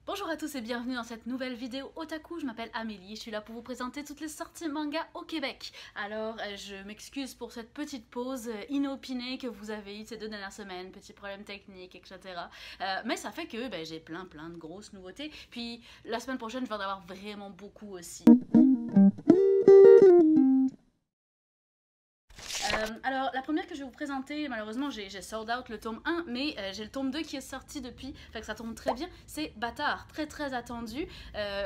Bonjour à tous et bienvenue dans cette nouvelle vidéo Otaku, je m'appelle Amélie, je suis là pour vous présenter toutes les sorties manga au Québec. Alors je m'excuse pour cette petite pause inopinée que vous avez eue ces 2 dernières semaines, petits problèmes techniques, etc. Mais ça fait que j'ai plein de grosses nouveautés, puis la semaine prochaine je vais en avoir vraiment beaucoup aussi. Alors la première que je vais vous présenter, malheureusement j'ai sold out le tome 1, mais j'ai le tome 2 qui est sorti depuis, fait que ça tombe très bien, c'est Bâtard, très attendu,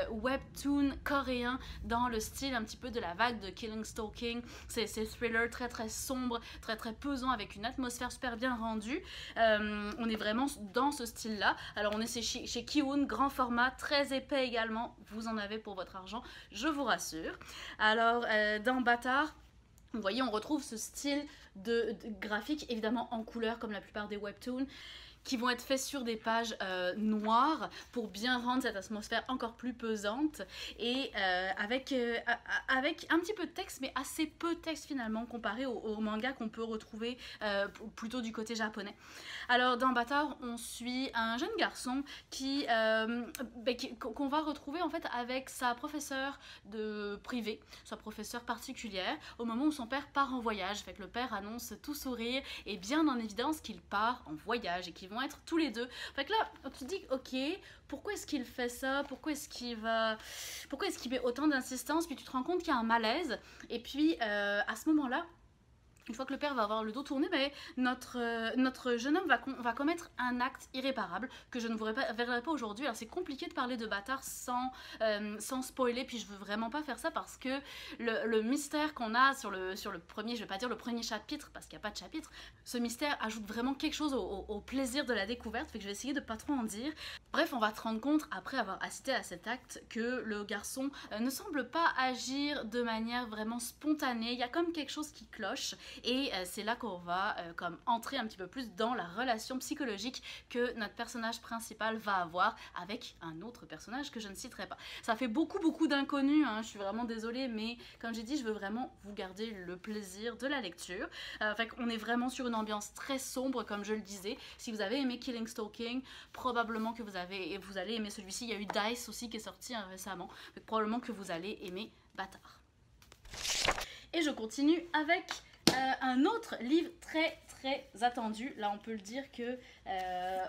webtoon coréen dans le style un petit peu de la vague de Killing Stalking, c'est thriller très sombre, très pesant avec une atmosphère super bien rendue, on est vraiment dans ce style là, alors on est chez Kiun, grand format, très épais également, vous en avez pour votre argent, je vous rassure. Alors dans Bâtard, vous voyez, on retrouve ce style de graphique, évidemment en couleur comme la plupart des webtoons, qui vont être faits sur des pages noires pour bien rendre cette atmosphère encore plus pesante et avec un petit peu de texte, mais assez peu de texte finalement comparé au manga qu'on peut retrouver plutôt du côté japonais. Alors dans Bâtard, on suit un jeune garçon qu'on va retrouver en fait avec sa professeure de privé, sa professeure particulière, au moment où son père part en voyage. Fait que le père annonce tout sourire et bien en évidence qu'il part en voyage et qu'ils vont être tous les deux. Fait que là, on te dit, ok, pourquoi est-ce qu'il fait ça? Pourquoi est-ce qu'il met autant d'insistance? Puis tu te rends compte qu'il y a un malaise. Et puis, à ce moment-là, une fois que le père va avoir le dos tourné, notre jeune homme va commettre un acte irréparable que je ne vous verrai pas aujourd'hui. Alors c'est compliqué de parler de Bâtard sans spoiler, puis je veux vraiment pas faire ça parce que le mystère qu'on a sur le premier, je vais pas dire le premier chapitre parce qu'il n'y a pas de chapitre, ce mystère ajoute vraiment quelque chose au plaisir de la découverte, fait que je vais essayer de pas trop en dire. Bref, on va se rendre compte, après avoir assisté à cet acte, que le garçon ne semble pas agir de manière vraiment spontanée, il y a comme quelque chose qui cloche. Et c'est là qu'on va comme entrer un petit peu plus dans la relation psychologique que notre personnage principal va avoir avec un autre personnage que je ne citerai pas. Ça fait beaucoup d'inconnus, hein, je suis vraiment désolée, mais comme j'ai dit, je veux vraiment vous garder le plaisir de la lecture. Fait qu'on est vraiment sur une ambiance très sombre, comme je le disais. Si vous avez aimé Killing Stalking, probablement que vous allez aimer celui-ci. Il y a eu Dice aussi qui est sorti récemment, fait que probablement que vous allez aimer Bâtard. Et je continue avec un autre livre très attendu. Là on peut le dire que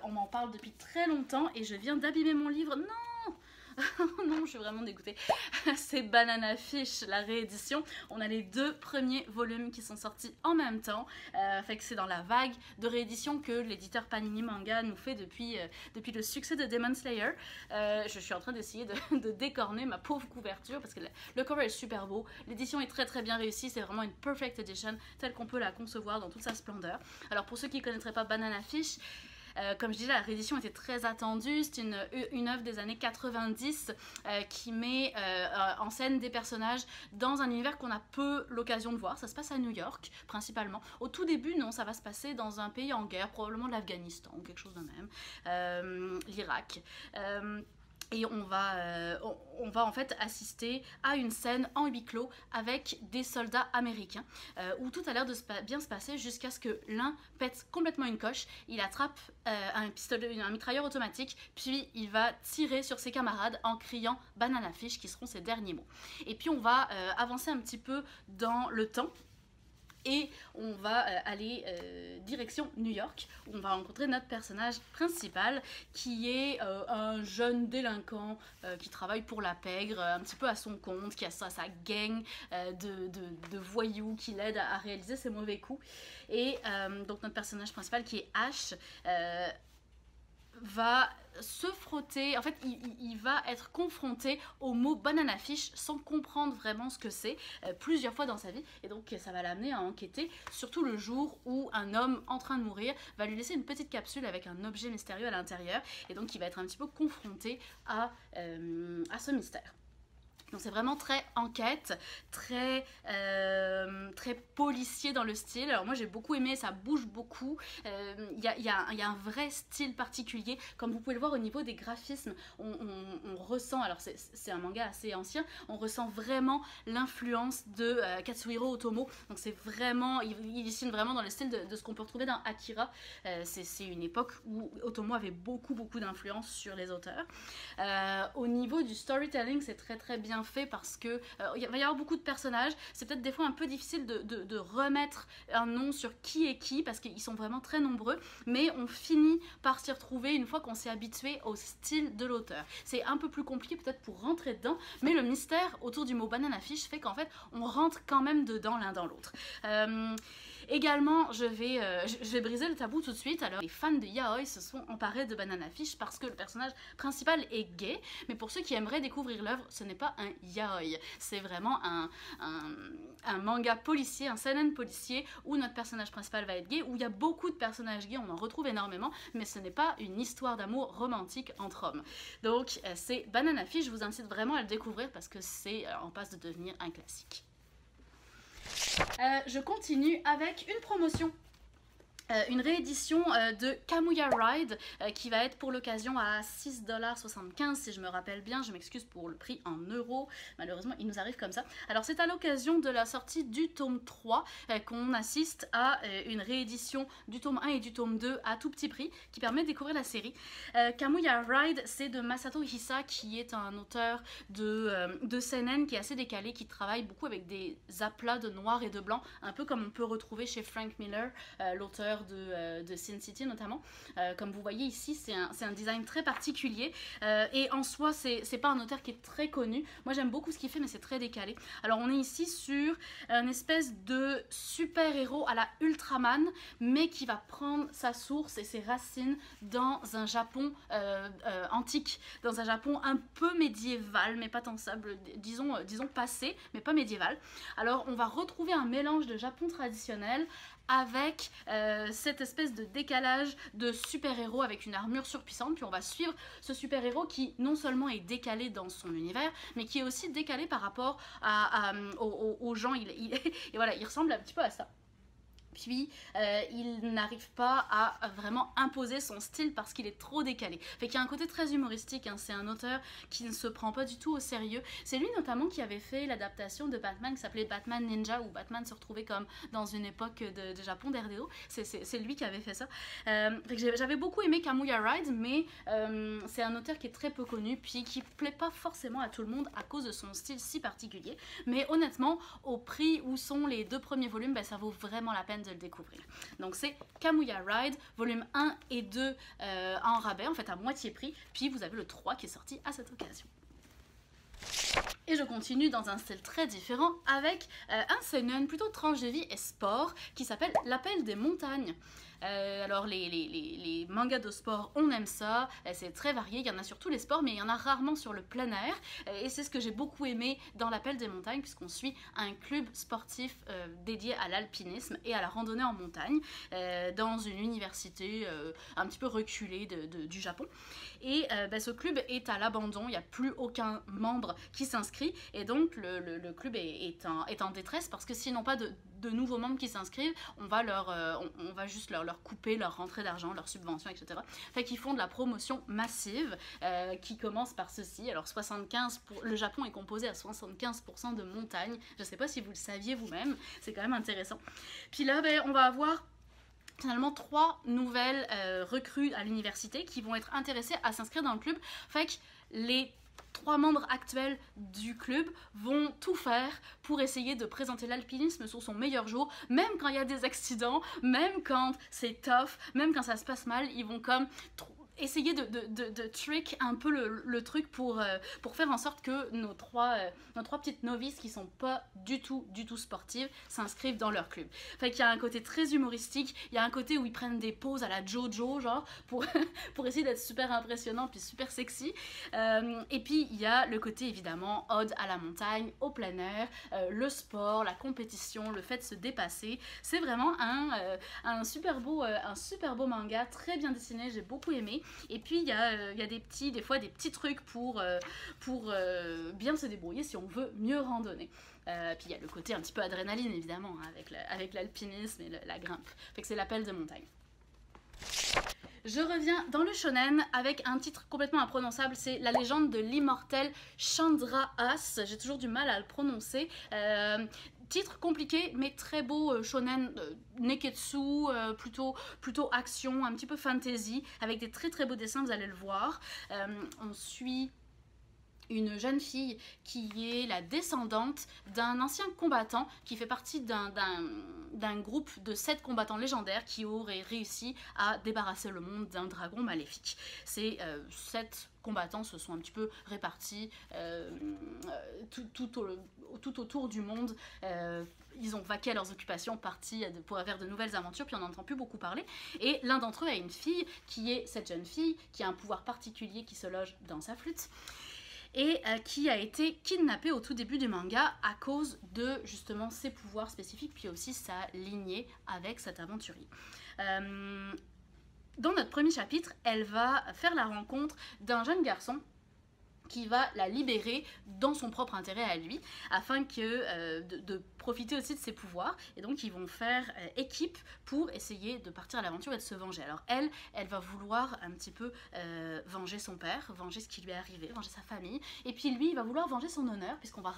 on m'en parle depuis très longtemps et je viens d'abîmer mon livre. Non non, je suis vraiment dégoûtée. C'est Banana Fish, la réédition. On a les 2 premiers volumes qui sont sortis en même temps. Fait que c'est dans la vague de réédition que l'éditeur Panini Manga nous fait depuis le succès de Demon Slayer. Je suis en train d'essayer de décorner ma pauvre couverture parce que le cover est super beau. L'édition est très bien réussie. C'est vraiment une perfect edition telle qu'on peut la concevoir dans toute sa splendeur. Alors pour ceux qui ne connaîtraient pas Banana Fish, comme je disais, la réédition était très attendue. C'est une œuvre des années 90 qui met en scène des personnages dans un univers qu'on a peu l'occasion de voir. Ça se passe à New York, principalement. Au tout début, non, ça va se passer dans un pays en guerre, probablement l'Afghanistan, ou quelque chose de même, l'Irak. Et on va en fait assister à une scène en huis clos avec des soldats américains où tout a l'air de bien se passer jusqu'à ce que l'un pète complètement une coche, il attrape un mitrailleur automatique, puis il va tirer sur ses camarades en criant « Banana Fish » qui seront ses derniers mots. Et puis on va avancer un petit peu dans le temps. Et on va aller direction New York, où on va rencontrer notre personnage principal, qui est un jeune délinquant qui travaille pour la pègre, un petit peu à son compte, qui a sa gang de voyous qui l'aident à réaliser ses mauvais coups. Et donc notre personnage principal, qui est Ash, va se frotter, en fait il va être confronté au mot banana fish sans comprendre vraiment ce que c'est plusieurs fois dans sa vie, et donc ça va l'amener à enquêter, surtout le jour où un homme en train de mourir va lui laisser une petite capsule avec un objet mystérieux à l'intérieur, et donc il va être un petit peu confronté à ce mystère. Donc c'est vraiment très enquête, très policier dans le style. Alors moi j'ai beaucoup aimé, ça bouge beaucoup, y a un vrai style particulier. Comme vous pouvez le voir au niveau des graphismes, on ressent, alors c'est un manga assez ancien, on ressent vraiment l'influence de Katsuhiro Otomo. Donc c'est vraiment, il dessine vraiment dans le style de ce qu'on peut retrouver dans Akira. C'est une époque où Otomo avait beaucoup d'influence sur les auteurs. Au niveau du storytelling, c'est très bien fait parce que il va y avoir beaucoup de personnages. C'est peut-être des fois un peu difficile de remettre un nom sur qui est qui parce qu'ils sont vraiment très nombreux, mais on finit par s'y retrouver une fois qu'on s'est habitué au style de l'auteur. C'est un peu plus compliqué peut-être pour rentrer dedans, mais le mystère autour du mot banana fish fait qu'en fait on rentre quand même dedans l'un dans l'autre. Également, je vais briser le tabou tout de suite. Alors, les fans de yaoi se sont emparés de Banana Fish parce que le personnage principal est gay. Mais pour ceux qui aimeraient découvrir l'œuvre, ce n'est pas un yaoi. C'est vraiment un manga policier, un seinen policier où notre personnage principal va être gay, où il y a beaucoup de personnages gays, on en retrouve énormément, mais ce n'est pas une histoire d'amour romantique entre hommes. Donc, c'est Banana Fish. Je vous incite vraiment à le découvrir parce que c'est en passe de devenir un classique. Je continue avec une promotion. Une réédition de Kamuya Ride qui va être pour l'occasion à 6,75$ si je me rappelle bien. Je m'excuse pour le prix en euros, malheureusement il nous arrive comme ça. Alors c'est à l'occasion de la sortie du tome 3 qu'on assiste à une réédition du tome 1 et du tome 2 à tout petit prix qui permet de découvrir la série. Kamuya Ride, c'est de Masato Hisa qui est un auteur de seinen qui est assez décalé, qui travaille beaucoup avec des aplats de noir et de blanc, un peu comme on peut retrouver chez Frank Miller, l'auteur de Sin City notamment. Comme vous voyez ici, c'est un design très particulier et en soi c'est pas un auteur qui est très connu. Moi j'aime beaucoup ce qu'il fait, mais c'est très décalé. Alors on est ici sur une espèce de super héros à la Ultraman, mais qui va prendre sa source et ses racines dans un Japon antique, dans un Japon un peu médiéval, mais pas tant ça, disons passé, mais pas médiéval. Alors on va retrouver un mélange de Japon traditionnel avec cette espèce de décalage de super-héros avec une armure surpuissante. Puis on va suivre ce super-héros qui non seulement est décalé dans son univers, mais qui est aussi décalé par rapport aux gens. Et voilà, il ressemble un petit peu à ça. Puis il n'arrive pas à vraiment imposer son style parce qu'il est trop décalé. Fait qu'il y a un côté très humoristique, hein. C'est un auteur qui ne se prend pas du tout au sérieux. C'est lui notamment qui avait fait l'adaptation de Batman qui s'appelait Batman Ninja, où Batman se retrouvait comme dans une époque de Japon d'RDO. C'est lui qui avait fait ça. J'avais beaucoup aimé Kamuya Ride, mais c'est un auteur qui est très peu connu, puis qui plaît pas forcément à tout le monde à cause de son style si particulier. Mais honnêtement, au prix où sont les 2 premiers volumes, ben, ça vaut vraiment la peine de le découvrir. Donc c'est Kamuya Ride, volume 1 et 2 en rabais, en fait à moitié prix, puis vous avez le 3 qui est sorti à cette occasion. Et je continue dans un style très différent avec un seinen plutôt tranche de vie et sport qui s'appelle L'Appel des montagnes. Alors les mangas de sport, on aime ça, c'est très varié, il y en a sur tous les sports, mais il y en a rarement sur le plein air, et c'est ce que j'ai beaucoup aimé dans l'Appel des montagnes, puisqu'on suit un club sportif dédié à l'alpinisme et à la randonnée en montagne, dans une université un petit peu reculée du Japon. Et ce club est à l'abandon, il n'y a plus aucun membre qui s'inscrit, et donc le club est en détresse, parce que s'ils n'ont pas de nouveaux membres qui s'inscrivent, on va juste leur couper leur rentrée d'argent, leur subvention, etc. Fait qu'ils font de la promotion massive qui commence par ceci. Alors le Japon est composé à 75% de montagnes. Je sais pas si vous le saviez vous-même, c'est quand même intéressant. Puis là, on va avoir finalement 3 nouvelles recrues à l'université qui vont être intéressées à s'inscrire dans le club. Fait que les 3 membres actuels du club vont tout faire pour essayer de présenter l'alpinisme sur son meilleur jour, même quand il y a des accidents, même quand c'est tough, même quand ça se passe mal, ils vont comme essayer de trick un peu le truc pour faire en sorte que nos trois petites novices qui sont pas du tout sportives s'inscrivent dans leur club. Fait qu'il y a un côté très humoristique, il y a un côté où ils prennent des poses à la JoJo genre pour essayer d'être super impressionnant puis super sexy, et puis il y a le côté évidemment ode à la montagne, au plein air, le sport, la compétition, le fait de se dépasser. C'est vraiment un super beau manga, très bien dessiné, j'ai beaucoup aimé. Et puis il y a des fois des petits trucs pour bien se débrouiller si on veut mieux randonner. Puis il y a le côté un petit peu adrénaline évidemment, hein, avec l'alpinisme et la grimpe. Fait que c'est l'appel de montagne. Je reviens dans le shonen avec un titre complètement imprononçable, c'est La légende de l'immortel Chandraas. J'ai toujours du mal à le prononcer. Titre compliqué mais très beau shonen neketsu, plutôt action, un petit peu fantasy, avec des très très beaux dessins, vous allez le voir. On suit une jeune fille qui est la descendante d'un ancien combattant qui fait partie d'un groupe de 7 combattants légendaires qui auraient réussi à débarrasser le monde d'un dragon maléfique. Ces 7 combattants se sont un petit peu répartis tout autour du monde. Ils ont vaqué à leurs occupations, partis pour faire de nouvelles aventures, puis on n'entend plus beaucoup parler. Et l'un d'entre eux a une fille qui est cette jeune fille, qui a un pouvoir particulier qui se loge dans sa flûte, et qui a été kidnappée au tout début du manga à cause de justement ses pouvoirs spécifiques, puis aussi sa lignée avec cet aventurier. Dans notre premier chapitre, elle va faire la rencontre d'un jeune garçon qui va la libérer dans son propre intérêt à lui, afin de profiter aussi de ses pouvoirs. Et donc ils vont faire équipe pour essayer de partir à l'aventure et de se venger. Alors elle va vouloir un petit peu venger son père, venger ce qui lui est arrivé, venger sa famille. Et puis lui, il va vouloir venger son honneur, puisqu'on va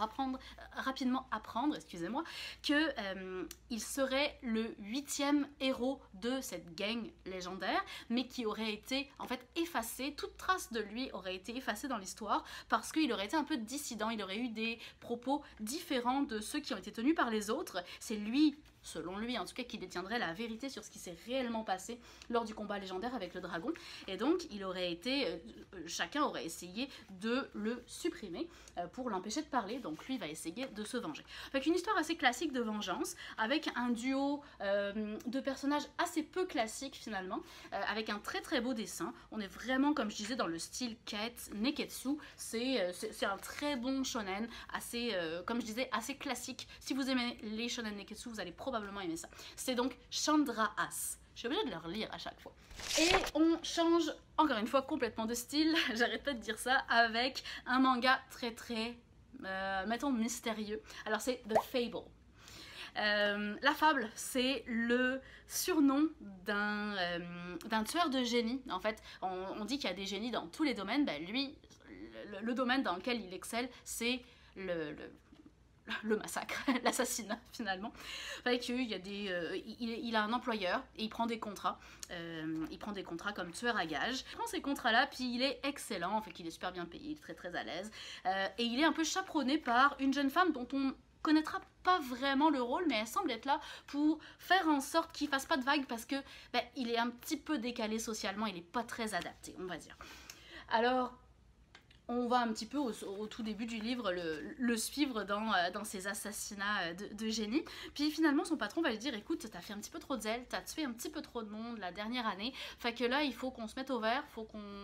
rapidement apprendre, excusez-moi, qu'il serait le 8e héros de cette gang légendaire, mais qui aurait été en fait effacé, toute trace de lui aurait été effacée dans l'histoire, parce qu'il aurait été un peu dissident, il aurait eu des propos différents de ceux qui ont été tenus par les autres. C'est lui, selon lui en tout cas, qui détiendrait la vérité sur ce qui s'est réellement passé lors du combat légendaire avec le dragon. Et donc il aurait été, chacun aurait essayé de le supprimer pour l'empêcher de parler, donc lui va essayer de se venger. Avec une histoire assez classique de vengeance, avec un duo de personnages assez peu classiques finalement, avec un très très beau dessin. On est vraiment, comme je disais, dans le style neketsu. C'est un très bon shonen, assez, comme je disais, assez classique. Si vous aimez les shonen neketsu, vous allez probablement aimer ça. C'est donc Chandraas. Je suis obligée de le relire à chaque fois. Et on change encore une fois complètement de style, j'arrête pas de dire ça, avec un manga très très, mettons, mystérieux. Alors c'est The Fable. La fable, c'est le surnom d'un tueur de génie. En fait, on dit qu'il y a des génies dans tous les domaines. Ben, lui, le domaine dans lequel il excelle, c'est le massacre, l'assassinat finalement. Fait qu'il y a il a un employeur et il prend des contrats. Il prend des contrats comme tueur à gages. Il prend ces contrats-là, puis il est excellent, fait qu'il est super bien payé, il est très très à l'aise. Et il est un peu chaperonné par une jeune femme dont on connaîtra pas vraiment le rôle, mais elle semble être là pour faire en sorte qu'il fasse pas de vagues, parce que il est un petit peu décalé socialement, il est pas très adapté, on va dire. Alors on va un petit peu au tout début du livre le suivre dans ses assassinats de génie. Puis finalement son patron va lui dire: écoute, t'as fait un petit peu trop de zèle, t'as tué un petit peu trop de monde la dernière année, fait que là il faut qu'on se mette au vert, faut qu'on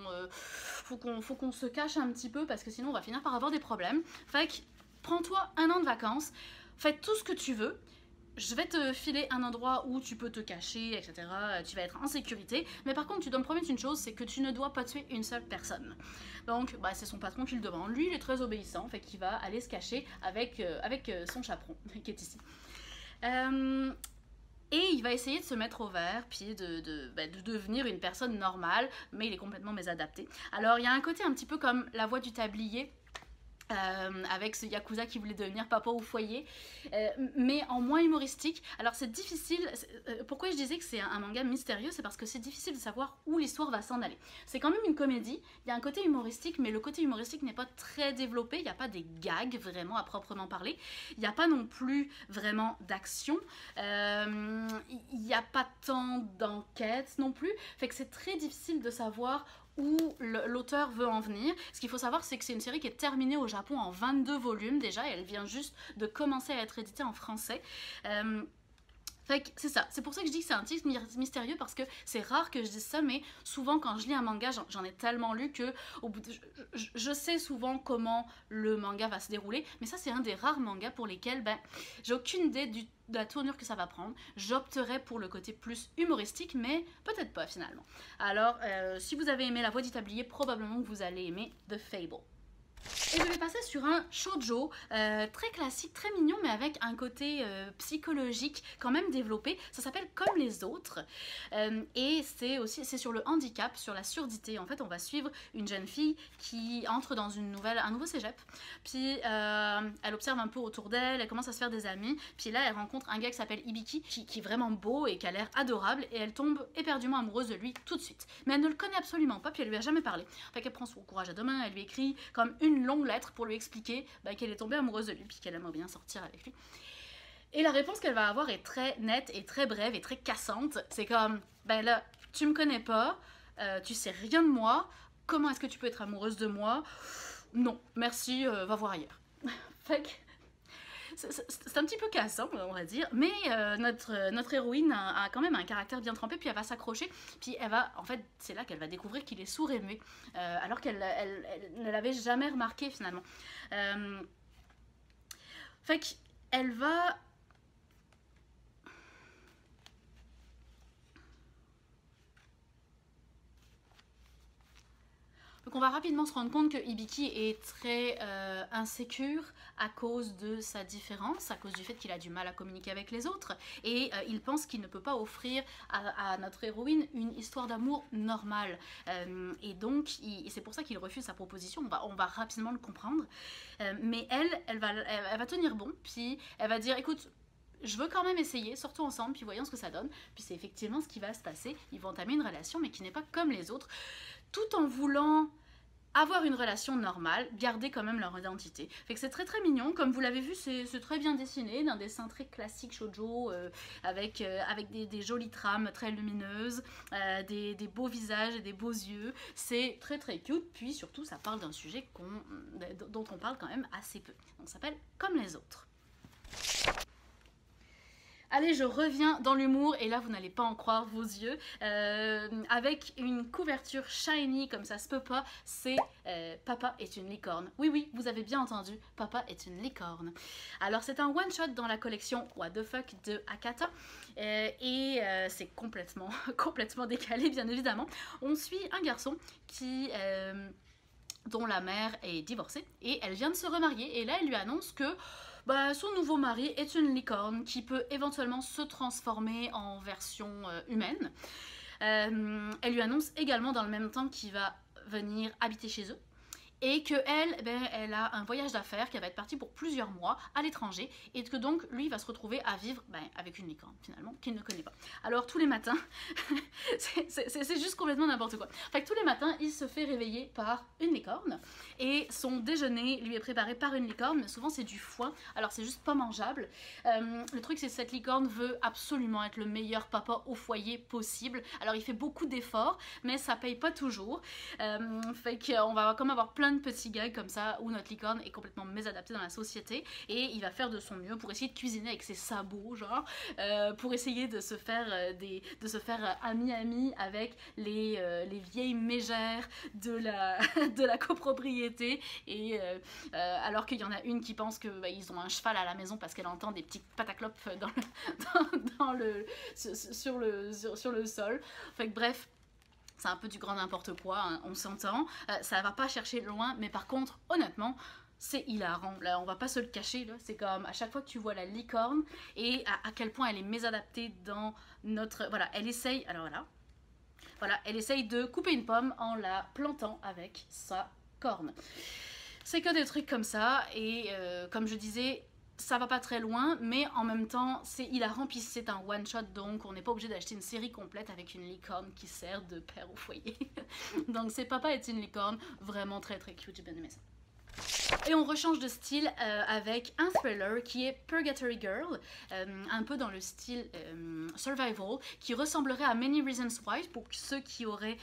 se cache un petit peu, parce que sinon on va finir par avoir des problèmes. Fait que prends-toi 1 an de vacances, fais tout ce que tu veux, je vais te filer un endroit où tu peux te cacher, etc. Tu vas être en sécurité, mais par contre tu dois me promettre une chose, c'est que tu ne dois pas tuer une seule personne. Donc c'est son patron qui le demande. Lui il est très obéissant, fait qu'il va aller se cacher avec son chaperon qui est ici. Et il va essayer de se mettre au vert, puis de devenir une personne normale, mais il est complètement mésadapté. Alors il y a un côté un petit peu comme La Voix du Tablier, avec ce yakuza qui voulait devenir papa au foyer, mais en moins humoristique. Alors c'est difficile, pourquoi je disais que c'est un manga mystérieux, c'est parce que c'est difficile de savoir où l'histoire va s'en aller. C'est quand même une comédie, il y a un côté humoristique, mais le côté humoristique n'est pas très développé, il n'y a pas des gags vraiment à proprement parler, il n'y a pas non plus vraiment d'action, il n'y a pas tant d'enquête non plus, fait que c'est très difficile de savoir où l'auteur veut en venir. Ce qu'il faut savoir, c'est que c'est une série qui est terminée au Japon en 22 volumes déjà, et elle vient juste de commencer à être éditée en français. Fait que c'est ça, c'est pour ça que je dis que c'est un titre mystérieux parce que c'est rare que je dise ça, mais souvent quand je lis un manga, j'en ai tellement lu que au bout de, je sais souvent comment le manga va se dérouler, mais ça c'est un des rares mangas pour lesquels j'ai aucune idée de la tournure que ça va prendre. J'opterais pour le côté plus humoristique, mais peut-être pas finalement. Alors, si vous avez aimé La Voix du Tablier, probablement que vous allez aimer The Fable. Et je vais passer sur un shoujo très classique, très mignon, mais avec un côté psychologique quand même développé. Ça s'appelle Comme les autres. Et c'est sur le handicap, sur la surdité. En fait, on va suivre une jeune fille qui entre dans un nouveau cégep. Puis elle observe un peu autour d'elle, elle commence à se faire des amis. Puis là, elle rencontre un gars qui s'appelle Hibiki, qui est vraiment beau et qui a l'air adorable. Et elle tombe éperdument amoureuse de lui tout de suite. Mais elle ne le connaît absolument pas, puis elle lui a jamais parlé. Fait qu'elle prend son courage à deux mains, elle lui écrit comme une longue lettre pour lui expliquer qu'elle est tombée amoureuse de lui puis qu'elle aimerait bien sortir avec lui. Et la réponse qu'elle va avoir est très nette et très brève et très cassante. C'est comme, là, tu me connais pas, tu sais rien de moi, comment est-ce que tu peux être amoureuse de moi? Non, merci, va voir ailleurs. Fait que c'est un petit peu cassant, on va dire, mais notre héroïne a quand même un caractère bien trempé, puis elle va s'accrocher, puis elle va, en fait, c'est là qu'elle va découvrir qu'il est sourd et muet, alors qu'elle ne l'avait jamais remarqué finalement. Fait qu'elle va... Donc on va rapidement se rendre compte que Hibiki est très insécure à cause de sa différence, à cause du fait qu'il a du mal à communiquer avec les autres, et il pense qu'il ne peut pas offrir à notre héroïne une histoire d'amour normale. Et donc c'est pour ça qu'il refuse sa proposition, on va rapidement le comprendre. Mais elle va tenir bon, puis elle va dire, écoute, je veux quand même essayer, sortons ensemble, puis voyons ce que ça donne. Puis c'est effectivement ce qui va se passer, ils vont entamer une relation, mais qui n'est pas comme les autres, tout en voulant avoir une relation normale, garder quand même leur identité. Fait que c'est très très mignon, comme vous l'avez vu, c'est très bien dessiné, d'un dessin très classique shoujo, avec des jolies trames très lumineuses, des beaux visages et des beaux yeux. C'est très très cute, puis surtout ça parle d'un sujet dont on parle quand même assez peu. Donc ça s'appelle Comme les autres. Allez, je reviens dans l'humour, et là vous n'allez pas en croire vos yeux, avec une couverture shiny comme ça se peut pas, c'est Papa est une licorne. Oui, oui, vous avez bien entendu, Papa est une licorne. Alors c'est un one-shot dans la collection What the Fuck de Akata, et c'est complètement décalé bien évidemment. On suit un garçon dont la mère est divorcée, et elle vient de se remarier, et là elle lui annonce que son nouveau mari est une licorne qui peut éventuellement se transformer en version humaine. Elle lui annonce également dans le même temps qu'il va venir habiter chez eux. Et qu'elle, elle a un voyage d'affaires, qu'elle va être partie pour plusieurs mois à l'étranger, et que donc lui va se retrouver à vivre avec une licorne finalement, qu'il ne connaît pas. Alors tous les matins, c'est juste complètement n'importe quoi. Fait que tous les matins, il se fait réveiller par une licorne, et son déjeuner lui est préparé par une licorne, mais souvent c'est du foin, alors c'est juste pas mangeable. Le truc c'est que cette licorne veut absolument être le meilleur papa au foyer possible, alors il fait beaucoup d'efforts, mais ça paye pas toujours. Fait qu'on va comme avoir plein de petits gags comme ça où notre licorne est complètement mésadaptée dans la société, et il va faire de son mieux pour essayer de cuisiner avec ses sabots, genre pour essayer de se faire ami avec les vieilles mégères de la copropriété, et alors qu'il y en a une qui pense que ils ont un cheval à la maison parce qu'elle entend des petites pataclopes sur le sol. Fait que bref, c'est un peu du grand n'importe quoi, hein, on s'entend. Ça va pas chercher loin, mais par contre, honnêtement, c'est hilarant. Là, on va pas se le cacher, là. C'est comme à chaque fois que tu vois la licorne et à quel point elle est mésadaptée dans notre... Voilà, elle essaye... Alors voilà, elle essaye de couper une pomme en la plantant avec sa corne. C'est que des trucs comme ça, et comme je disais... Ça va pas très loin, mais en même temps, c'est hilarant, puis c'est un one-shot, donc on n'est pas obligé d'acheter une série complète avec une licorne qui sert de père au foyer. Donc c'est Papa est une licorne, vraiment très très cute, j'ai bien aimé ça. Et on rechange de style avec un thriller qui est Purgatory Girl, un peu dans le style survival, qui ressemblerait à Many Reasons Why, pour ceux qui auraient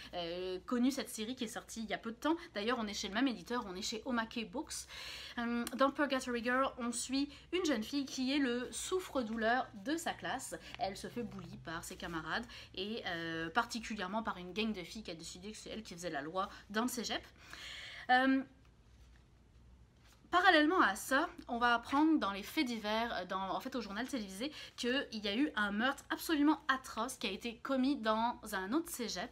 connu cette série qui est sortie il y a peu de temps. D'ailleurs, on est chez le même éditeur, on est chez Omake Books. Dans Purgatory Girl, on suit une jeune fille qui est le souffre-douleur de sa classe. Elle se fait bully par ses camarades et particulièrement par une gang de filles qui a décidé que c'est elle qui faisait la loi dans le cégep. Parallèlement à ça, on va apprendre dans les faits divers, en fait au journal télévisé, qu'il y a eu un meurtre absolument atroce qui a été commis dans un autre cégep.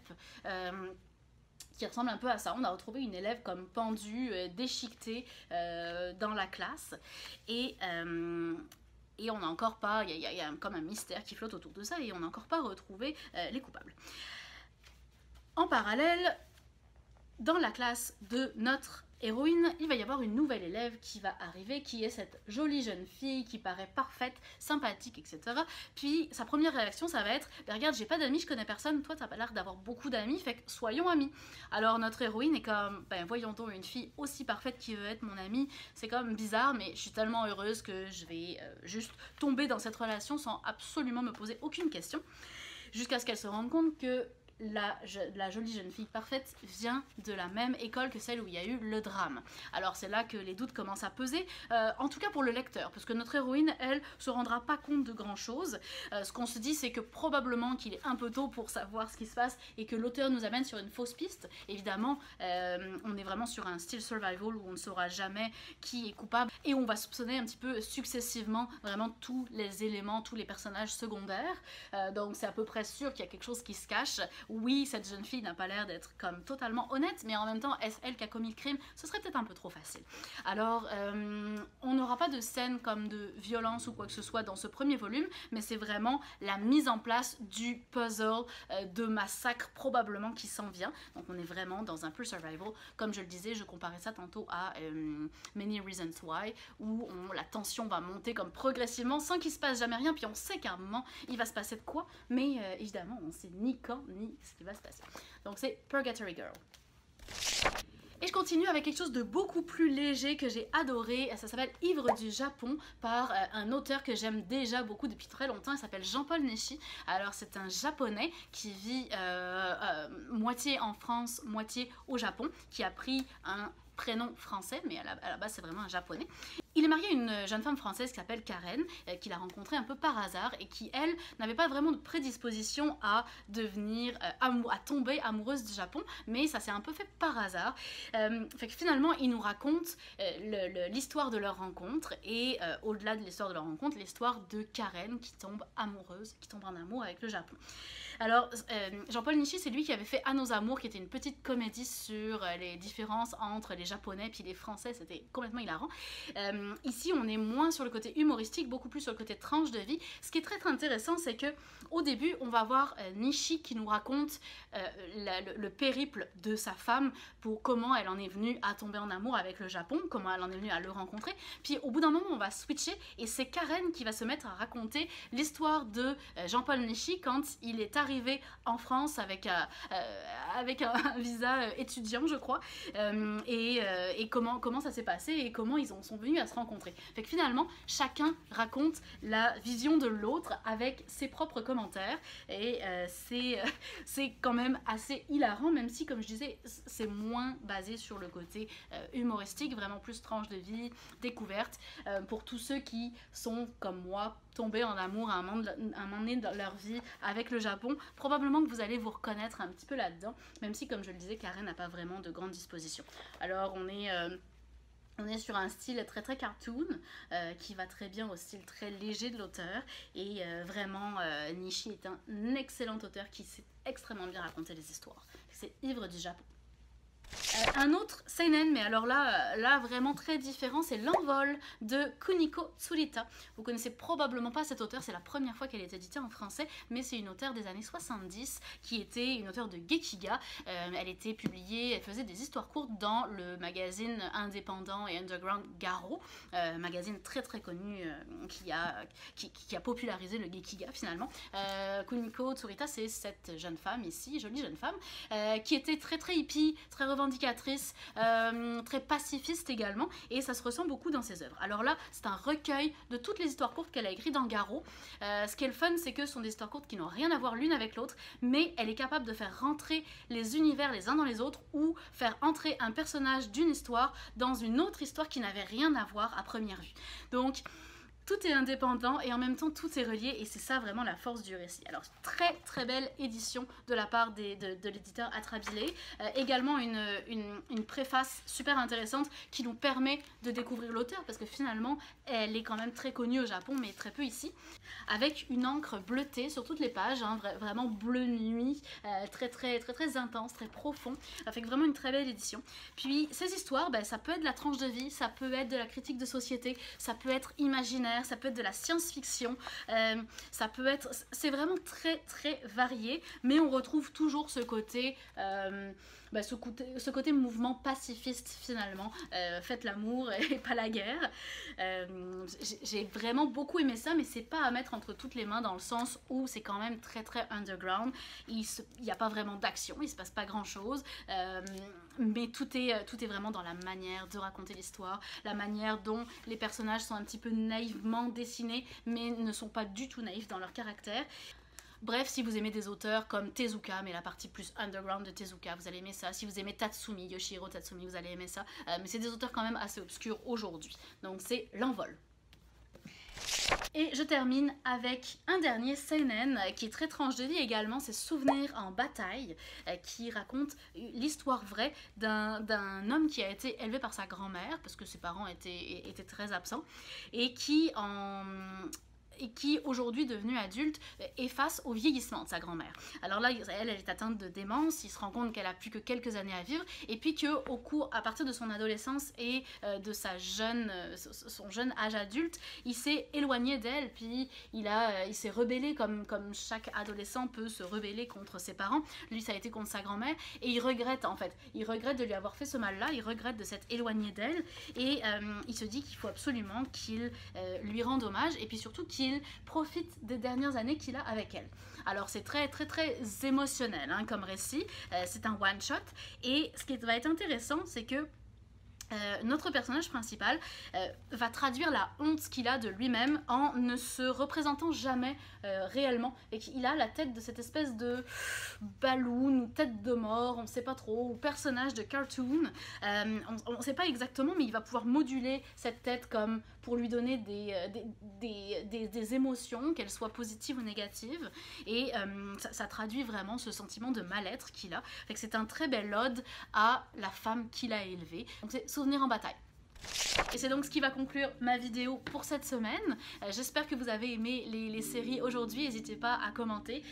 Qui ressemble un peu à ça. On a retrouvé une élève comme pendue, déchiquetée dans la classe. Et on n'a encore pas, il y a comme un mystère qui flotte autour de ça et on n'a encore pas retrouvé les coupables. En parallèle, dans la classe de notre héroïne, il va y avoir une nouvelle élève qui va arriver, qui est cette jolie jeune fille qui paraît parfaite, sympathique, etc. Puis sa première réaction, ça va être « Regarde, j'ai pas d'amis, je connais personne, toi t'as pas l'air d'avoir beaucoup d'amis, fait que soyons amis. » Alors notre héroïne est comme « Ben voyons donc, une fille aussi parfaite qui veut être mon amie, c'est comme bizarre, mais je suis tellement heureuse que je vais juste tomber dans cette relation sans absolument me poser aucune question. » Jusqu'à ce qu'elle se rende compte que la jolie jeune fille parfaite vient de la même école que celle où il y a eu le drame. Alors c'est là que les doutes commencent à peser, en tout cas pour le lecteur, parce que notre héroïne, elle, se rendra pas compte de grand chose. Ce qu'on se dit, c'est que probablement qu'il est un peu tôt pour savoir ce qui se passe et que l'auteur nous amène sur une fausse piste. Évidemment, on est vraiment sur un style survival où on ne saura jamais qui est coupable et on va soupçonner un petit peu successivement vraiment tous les éléments, tous les personnages secondaires. Donc c'est à peu près sûr qu'il y a quelque chose qui se cache. Oui, cette jeune fille n'a pas l'air d'être comme totalement honnête, mais en même temps, est-ce elle qui a commis le crime? Ce serait peut-être un peu trop facile. Alors, on n'aura pas de scène comme de violence ou quoi que ce soit dans ce premier volume, mais c'est vraiment la mise en place du puzzle de massacre probablement qui s'en vient. Donc on est vraiment dans un peu survival. Comme je le disais, je comparais ça tantôt à Many Reasons Why, où la tension va monter comme progressivement sans qu'il se passe jamais rien, puis on sait qu'à un moment, il va se passer de quoi, mais évidemment, on sait ni quand, ni ce qui va se passer. Donc c'est Purgatory Girl. Et je continue avec quelque chose de beaucoup plus léger que j'ai adoré. Ça s'appelle Ivre du Japon par un auteur que j'aime déjà beaucoup depuis très longtemps. Il s'appelle Jean-Paul Neshi. Alors c'est un japonais qui vit moitié en France, moitié au Japon, qui a pris un prénom français, mais à la base c'est vraiment un japonais. Il est marié à une jeune femme française qui s'appelle Karen, qu'il a rencontrée un peu par hasard et qui, elle, n'avait pas vraiment de prédisposition à devenir, à tomber amoureuse du Japon, mais ça s'est un peu fait par hasard. Fait que finalement, il nous raconte l'histoire de leur rencontre et au-delà de l'histoire de leur rencontre, l'histoire de Karen qui tombe amoureuse, qui tombe en amour avec le Japon. Alors, Jean-Paul Nishi, c'est lui qui avait fait À nos amours, qui était une petite comédie sur les différences entre les Japonais et les Français, c'était complètement hilarant. Ici, on est moins sur le côté humoristique, beaucoup plus sur le côté tranche de vie. Ce qui est très très intéressant, c'est que au début, on va voir Nishi qui nous raconte le périple de sa femme, pour comment elle en est venue à tomber en amour avec le Japon, comment elle en est venue à le rencontrer. Puis au bout d'un moment, on va switcher et c'est Karen qui va se mettre à raconter l'histoire de Jean-Paul Nishi quand il est arrivé en France avec un visa étudiant, je crois, et comment ça s'est passé et comment ils sont venus à se rencontrer. Fait que finalement, chacun raconte la vision de l'autre avec ses propres commentaires et c'est quand même assez hilarant, même si, comme je disais, c'est moins basé sur le côté humoristique, vraiment plus tranche de vie, découverte, pour tous ceux qui sont, comme moi, tombés en amour à un moment donné dans leur vie avec le Japon. Probablement que vous allez vous reconnaître un petit peu là-dedans, même si, comme je le disais, Karen n'a pas vraiment de grande disposition. Alors, on est sur un style très très cartoon qui va très bien au style très léger de l'auteur et vraiment Nishi est un excellent auteur qui sait extrêmement bien raconter les histoires. C'est Ivre du Japon. Un autre seinen, mais alors là vraiment très différent, c'est L'Envol de Kuniko Tsurita. Vous connaissez probablement pas cette auteure, c'est la première fois qu'elle est éditée en français, mais c'est une auteure des années 70 qui était une auteure de Gekiga. Elle était publiée, elle faisait des histoires courtes dans le magazine indépendant et underground Garo, magazine très très connu qui a popularisé le Gekiga finalement. Kuniko Tsurita, c'est cette jeune femme ici, jolie jeune femme, qui était très très hippie, très revendicatrice, très pacifiste également, et ça se ressent beaucoup dans ses œuvres. Alors là, c'est un recueil de toutes les histoires courtes qu'elle a écrites dans Garo. Ce qui est le fun, c'est que ce sont des histoires courtes qui n'ont rien à voir l'une avec l'autre, mais elle est capable de faire rentrer les univers les uns dans les autres, ou faire entrer un personnage d'une histoire dans une autre histoire qui n'avait rien à voir à première vue. Donc tout est indépendant et en même temps tout est relié, et c'est ça vraiment la force du récit. Alors très très belle édition de la part de l'éditeur Atrabile. Également une préface super intéressante qui nous permet de découvrir l'auteur, parce que finalement elle est quand même très connue au Japon mais très peu ici, avec une encre bleutée sur toutes les pages, hein, vraiment bleu nuit, très intense, très profond, avec vraiment une très belle édition. Puis ces histoires, ça peut être de la tranche de vie, ça peut être de la critique de société, ça peut être imaginaire, ça peut être de la science-fiction, ça peut être... C'est vraiment très très varié, mais on retrouve toujours ce côté... ce côté mouvement pacifiste finalement, faites l'amour et pas la guerre. J'ai vraiment beaucoup aimé ça, mais c'est pas à mettre entre toutes les mains, dans le sens où c'est quand même très très underground. Il n'y a pas vraiment d'action, il se passe pas grand chose, mais tout est vraiment dans la manière de raconter l'histoire, la manière dont les personnages sont un petit peu naïvement dessinés, mais ne sont pas du tout naïfs dans leur caractère. Bref, si vous aimez des auteurs comme Tezuka, mais la partie plus underground de Tezuka, vous allez aimer ça. Si vous aimez Tatsumi, Yoshihiro Tatsumi, vous allez aimer ça. Mais c'est des auteurs quand même assez obscurs aujourd'hui. Donc c'est L'Envol. Et je termine avec un dernier seinen qui est très tranche de vie également, c'est Souvenirs en bataille, qui raconte l'histoire vraie d'un homme qui a été élevé par sa grand-mère, parce que ses parents étaient très absents, et qui aujourd'hui, devenue adulte, est face au vieillissement de sa grand-mère. Alors là, elle est atteinte de démence, il se rend compte qu'elle a plus que quelques années à vivre, et puis à partir de son adolescence et de son jeune âge adulte, il s'est éloigné d'elle, puis il s'est rebellé comme chaque adolescent peut se rebeller contre ses parents. Lui, ça a été contre sa grand-mère, et il regrette en fait. Il regrette de lui avoir fait ce mal-là, il regrette de s'être éloigné d'elle, et il se dit qu'il faut absolument qu'il lui rende hommage, et puis surtout qu'il profite des dernières années qu'il a avec elle. Alors c'est très émotionnel comme récit, c'est un one shot, et ce qui va être intéressant, c'est que notre personnage principal va traduire la honte qu'il a de lui-même en ne se représentant jamais réellement, et qu'il a la tête de cette espèce de balloon ou tête de mort, on ne sait pas trop, ou personnage de cartoon, on ne sait pas exactement, mais il va pouvoir moduler cette tête comme pour lui donner des émotions, qu'elles soient positives ou négatives, et ça traduit vraiment ce sentiment de mal-être qu'il a. C'est un très bel ode à la femme qu'il a élevée. Donc c'est Souvenirs en bataille. Et c'est donc ce qui va conclure ma vidéo pour cette semaine. J'espère que vous avez aimé les séries aujourd'hui, n'hésitez pas à commenter.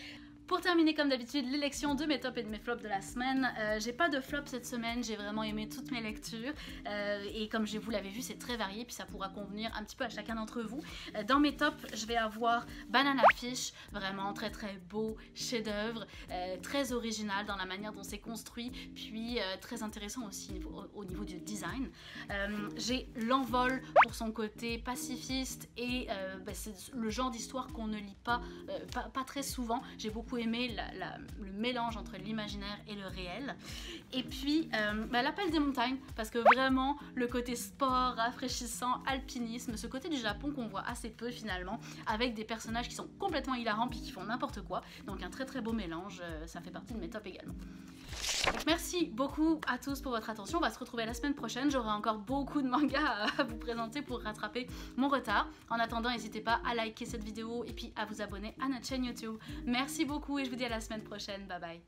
Pour terminer, comme d'habitude, l'élection de mes tops et de mes flops de la semaine. J'ai pas de flop cette semaine, j'ai vraiment aimé toutes mes lectures. Et comme vous l'avez vu, c'est très varié, puis ça pourra convenir un petit peu à chacun d'entre vous. Dans mes tops, je vais avoir Banana Fish, vraiment très beau chef-d'œuvre, très original dans la manière dont c'est construit, puis très intéressant aussi au niveau du design. J'ai L'Envol pour son côté pacifiste, et c'est le genre d'histoire qu'on ne lit pas très souvent. J'ai beaucoup aimé le mélange entre l'imaginaire et le réel. Et puis L'Appel des montagnes, parce que vraiment le côté sport, rafraîchissant, alpinisme, ce côté du Japon qu'on voit assez peu finalement, avec des personnages qui sont complètement hilarants puis qui font n'importe quoi. Donc un très beau mélange, ça fait partie de mes tops également. Donc merci beaucoup à tous pour votre attention, on va se retrouver la semaine prochaine, j'aurai encore beaucoup de mangas à vous présenter pour rattraper mon retard. En attendant, n'hésitez pas à liker cette vidéo et puis à vous abonner à notre chaîne YouTube. Merci beaucoup et je vous dis à la semaine prochaine, bye bye.